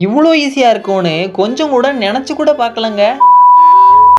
இவ்வளோ ஈஸியா இருக்கும்னு கொஞ்சம் கூட நினைச்சு கூட பார்க்கலங்க.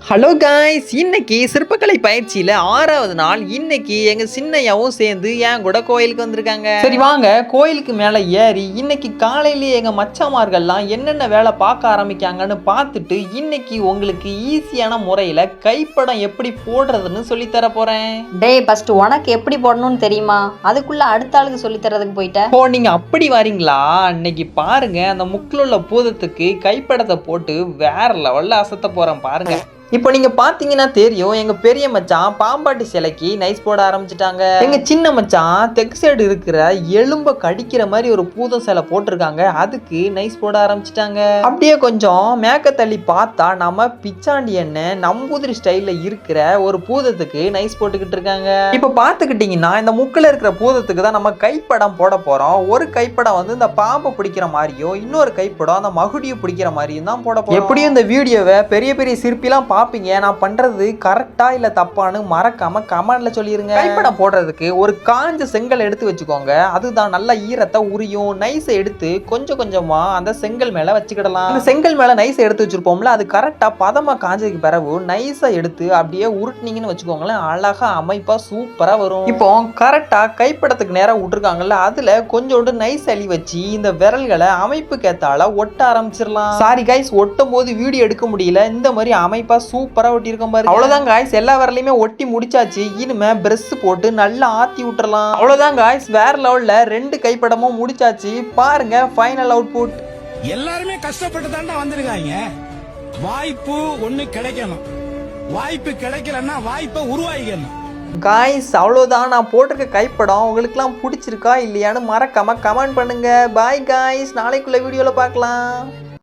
ஹலோ காய்ஸ், இன்னைக்கு சிற்பக்கலை பயிற்சியில 6வது நாள். இன்னைக்கு எங்க சின்னையாவும் சேர்ந்து என் கூட கோயிலுக்கு வந்திருக்காங்க. சரி வாங்க கோயிலுக்கு மேல ஏறி இன்னைக்கு காலையிலேயே எங்க மச்சாமார்கள்லாம் என்னென்ன வேலை பார்க்க ஆரம்பிக்காங்கன்னு பார்த்துட்டு இன்னைக்கு உங்களுக்கு ஈஸியான முறையில கைப்படம் எப்படி போடுறதுன்னு சொல்லி தர போறேன். டேய், ஃபர்ஸ்ட் உனக்கு எப்படி போடணும்னு தெரியுமா? அதுக்குள்ள அடுத்த ஆளுக்கு சொல்லி தரதுக்கு போயிட்ட. ஓ, நீங்க அப்படி வரீங்களா? இன்னைக்கு பாருங்க, அந்த முக்கில் உள்ள பூதத்துக்கு கைப்படத்தை போட்டு வேற லெவல்ல அசத்த போறேன் பாருங்க. இப்போ நீங்க பாத்தீங்கன்னா தெரியும், எங்க பெரிய மச்சான் பாம்பாட்டி சிலைக்கு நைஸ் போட ஆரம்பிச்சிட்டாங்க. எங்க சின்ன மச்சான் தெற்கு சைடு இருக்கிற எலும்ப கடிக்கிற மாதிரி ஒரு பூதம் சிலை போட்டிருக்காங்க, அதுக்கு நைஸ் போட ஆரம்பிச்சிட்டாங்க. அப்படியே கொஞ்சம் மேக்க தள்ளி பார்த்தா நம்ம பிச்சாண்டி எண்ணெய் நம்பூதிரி ஸ்டைல்ல இருக்கிற ஒரு பூதத்துக்கு நைஸ் போட்டுக்கிட்டு இருக்காங்க. இப்போ பாத்துக்கிட்டீங்கன்னா இந்த முக்கில் இருக்கிற பூதத்துக்கு தான் நம்ம கைப்படம் போட போறோம். ஒரு கைப்படம் வந்து இந்த பாம்பை பிடிக்கிற மாதிரியும், இன்னொரு கைப்படம் அந்த மகுடியை பிடிக்கிற மாதிரியும் தான் போட போறோம். எப்படியும் இந்த வீடியோவை பெரிய பெரிய சிற்பிலாம் பாப்பீங்க. நான் பண்றது கரெக்டா இல்ல தப்பான்னு மறக்காம கமெண்ட்ல சொல்லிருங்க. கைப்படம் போடுறதுக்கு ஒரு காஞ்ச செங்கல் எடுத்து வச்சுக்கோங்க. அதுதான் நல்ல ஈரத்தை உரியும். நைஸை எடுத்து கொஞ்சம் கொஞ்சமா அந்த செங்கல் மேல வச்சுக்கிடலாம். அந்த செங்கல் மேல நைஸை எடுத்து வச்சிருப்போம்ல, அது கரெக்டா பதமா காஞ்சதுக்கு பிறகு நைஸை எடுத்து அப்படியே உருட்டினீங்கன்னு வச்சுக்கோங்களேன், அழகா அமைப்பா சூப்பரா வரும். இப்போ கரெக்டா கைப்படத்துக்கு நேரம் விட்டுருக்காங்கல்ல, அதுல கொஞ்சோண்டு நைஸ் அள்ளி வச்சு இந்த விரல்களை அமைப்புக்கு ஏத்தால ஒட்ட ஆரம்பிச்சிடலாம். சாரி கைஸ், ஒட்டும் போது வீடியோ எடுக்க முடியல. இந்த மாதிரி அமைப்பா சூப்பரா ஒட்டி இருக்கும் பாருங்க. அவ்வளவுதான் காய்ஸ், எல்லா விரலையுமே ஒட்டி முடிச்சாச்சு. இனிமே பிரஷ் போட்டு நல்லா ஆத்தி விட்டுறலாம். அவ்வளவுதான் காய்ஸ், வேற லெவல்ல 2 கைப்படமும் முடிச்சாச்சு. பாருங்க ஃபைனல் அவுட்புட். எல்லாருமே கஷ்டப்பட்டு தாண்டா வந்திருக்காங்க. வாய்ப்பு ஒண்ணு கிடைக்கணும். வாய்ப்பு கிடைக்கலன்னா வாய்ப்பை உருவாக்கிக்கணும். காய்ஸ் அவ்வளோதான், நான் போட்டிருக்க கைப்படம் உங்களுக்குலாம் பிடிச்சிருக்கா இல்லையான்னு மறக்காம கமெண்ட் பண்ணுங்க. பாய் காய்ஸ், நாளைக்குள்ள வீடியோல பார்க்கலாம்.